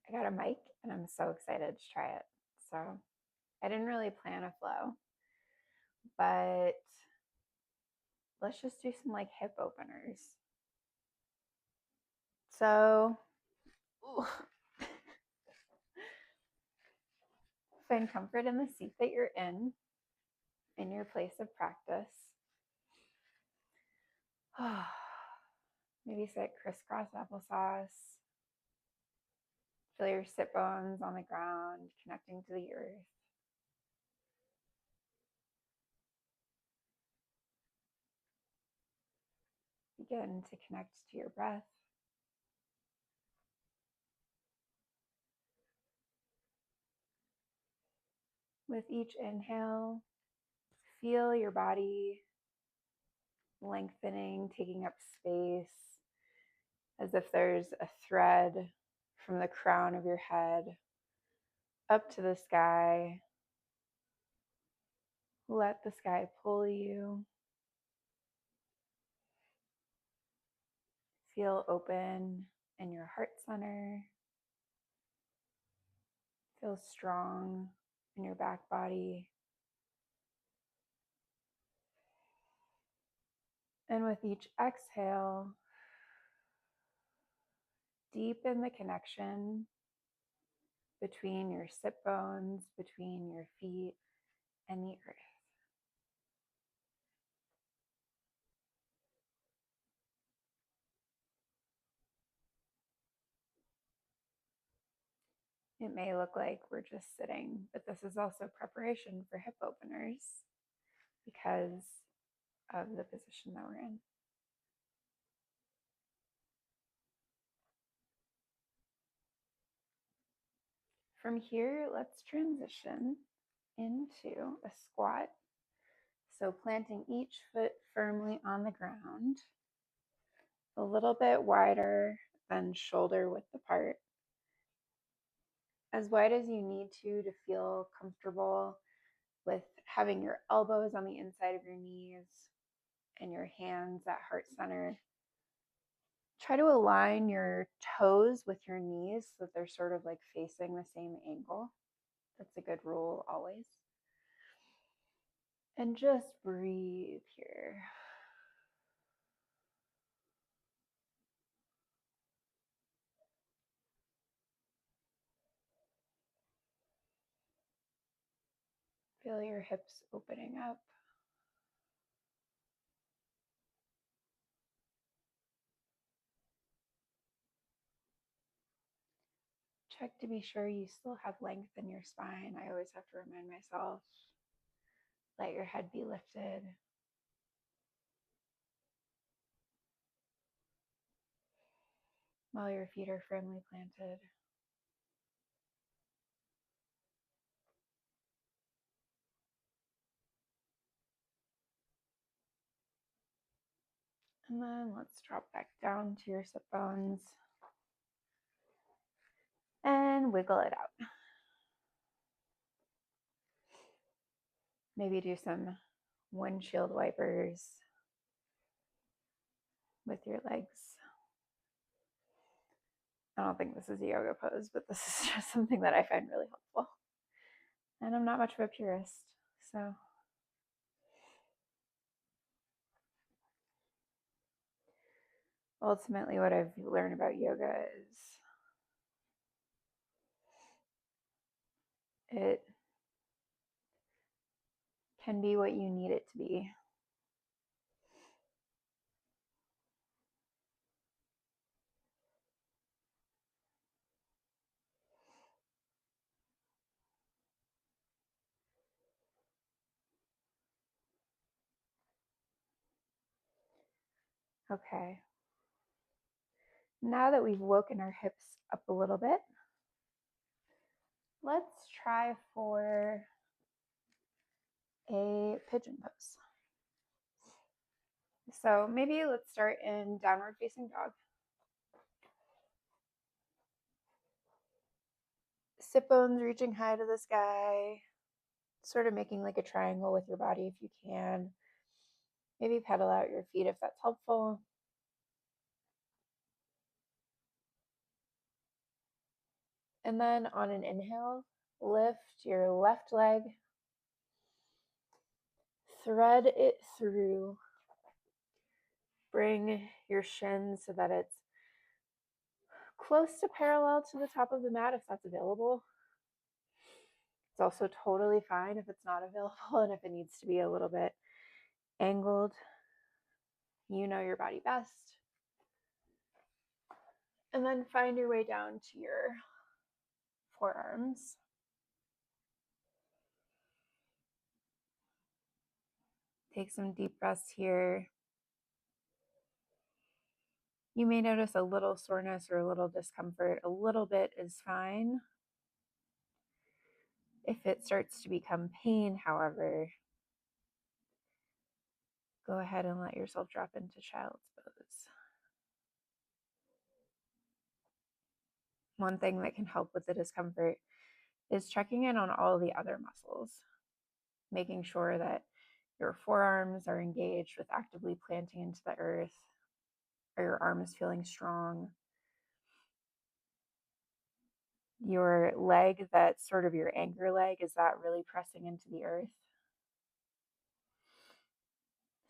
I got a mic and I'm so excited to try it. So I didn't really plan a flow, but let's just do some like hip openers. So find comfort in the seat that you're in your place of practice. Maybe sit crisscross applesauce. Feel your sit bones on the ground, connecting to the earth. Begin to connect to your breath. With each inhale, feel your body lengthening, taking up space, as if there's a thread from the crown of your head up to the sky. Let the sky pull you. Feel open in your heart center. Feel strong in your back body. And with each exhale, deepen the connection between your sit bones, between your feet, and the earth. It may look like we're just sitting, but this is also preparation for hip openers because of the position that we're in. From here, let's transition into a squat. So planting each foot firmly on the ground, a little bit wider than shoulder width apart, as wide as you need to feel comfortable with having your elbows on the inside of your knees and your hands at heart center. Try to align your toes with your knees so that they're sort of like facing the same angle. That's a good rule always. And just breathe here. Feel your hips opening up. Check to be sure you still have length in your spine. I always have to remind myself. Let your head be lifted. While your feet are firmly planted. And then let's drop back down to your sit bones and wiggle it out. Maybe do some windshield wipers with your legs. I don't think this is a yoga pose, but this is just something that I find really helpful. And I'm not much of a purist, so ultimately what I've learned about yoga is it can be what you need it to be. Okay. Now that we've woken our hips up a little bit, let's try for a pigeon pose. So maybe let's start in downward facing dog. Sit bones reaching high to the sky, sort of making like a triangle with your body if you can. Maybe pedal out your feet if that's helpful. And then on an inhale, lift your left leg, thread it through. Bring your shins so that it's close to parallel to the top of the mat if that's available. It's also totally fine if it's not available and if it needs to be a little bit angled. You know your body best. And then find your way down to your forearms. Take some deep breaths here. You may notice a little soreness or a little discomfort. A little bit is fine. If it starts to become pain, however, go ahead and let yourself drop into child's pose. One thing that can help with the discomfort is checking in on all the other muscles, making sure that your forearms are engaged with actively planting into the earth. Are your arms feeling strong? Your leg, that's sort of your anchor leg, is that really pressing into the earth?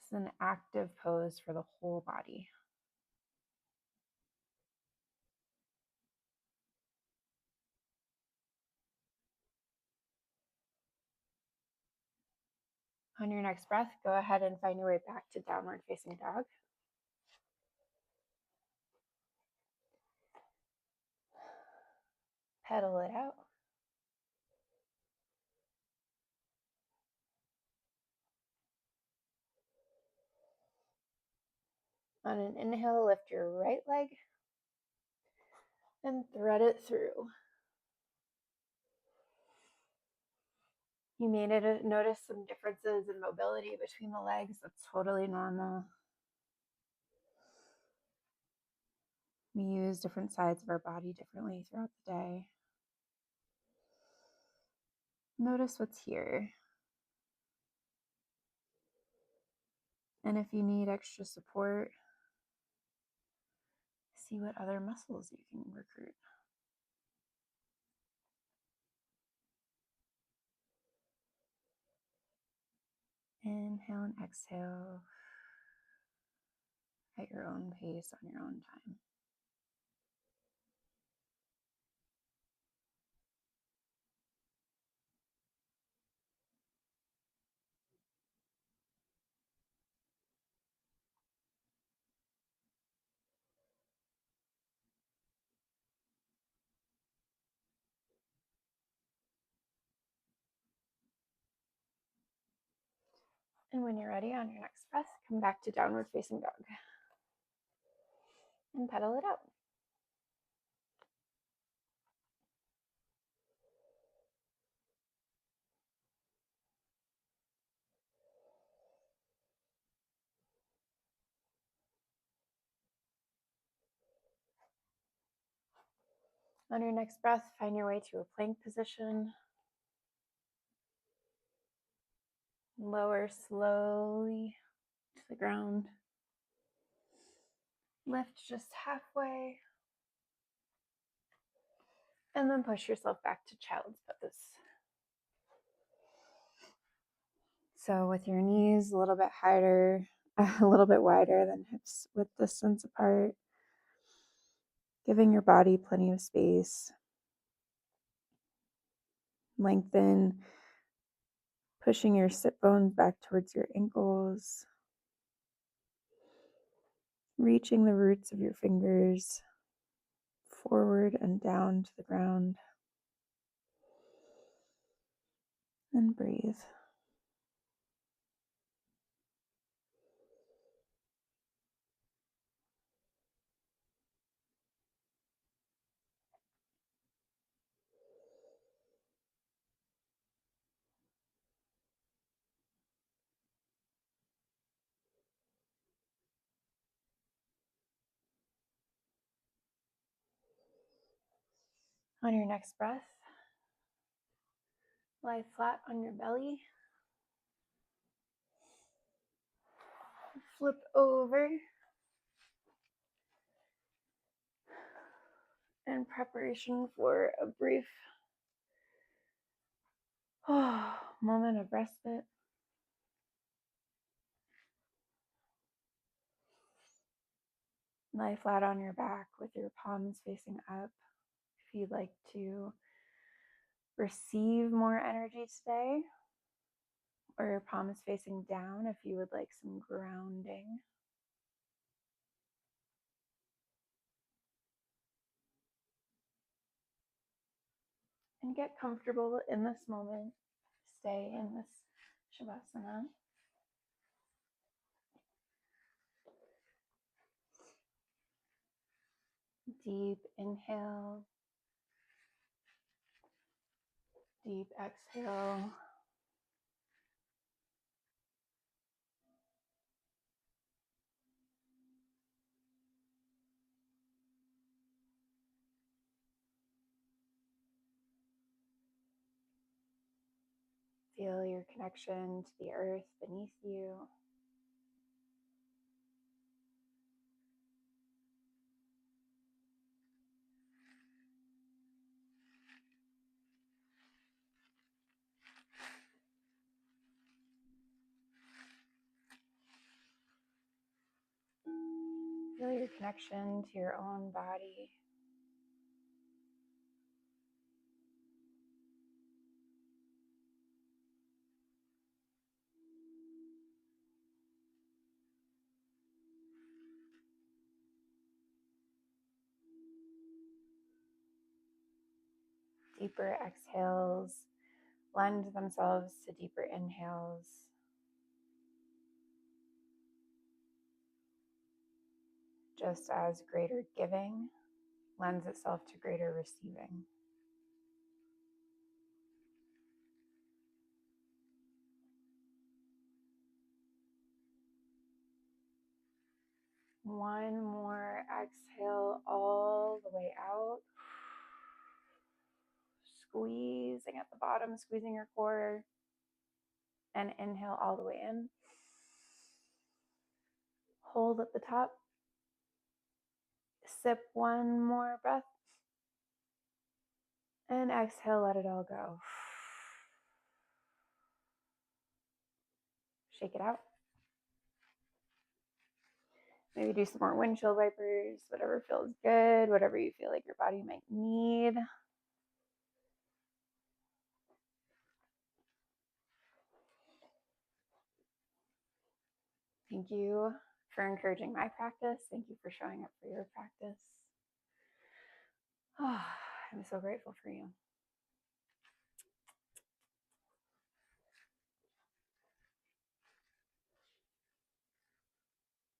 This is an active pose for the whole body. On your next breath, go ahead and find your way back to downward facing dog. Pedal it out. On an inhale, lift your right leg and thread it through. You may notice some differences in mobility between the legs. That's totally normal. We use different sides of our body differently throughout the day. Notice what's here. And if you need extra support, see what other muscles you can recruit. Inhale and exhale at your own pace on your own time. And when you're ready, on your next breath, come back to downward facing dog and pedal it out. On your next breath, find your way to a plank position. Lower slowly to the ground. Lift just halfway. And then push yourself back to child's pose. So with your knees a little bit higher, a little bit wider than hips width distance apart, giving your body plenty of space. Lengthen, pushing your sit bones back towards your ankles, reaching the roots of your fingers forward and down to the ground. And breathe. On your next breath, lie flat on your belly. Flip over in preparation for a brief moment of respite. Lie flat on your back with your palms facing up. If you'd like to receive more energy today, or your palms facing down if you would like some grounding. And get comfortable in this moment. Stay in this Shavasana. Deep inhale. Deep exhale. Feel your connection to the earth beneath you. Feel your connection to your own body. Deeper exhales lend themselves to deeper inhales. Just as greater giving lends itself to greater receiving. One more exhale all the way out. Squeezing at the bottom, squeezing your core. And inhale all the way in. Hold at the top. Sip one more breath. And exhale, let it all go. Shake it out. Maybe do some more windshield wipers, whatever feels good, whatever you feel like your body might need. Thank you for encouraging my practice. Thank you for showing up for your practice. Oh, I'm so grateful for you.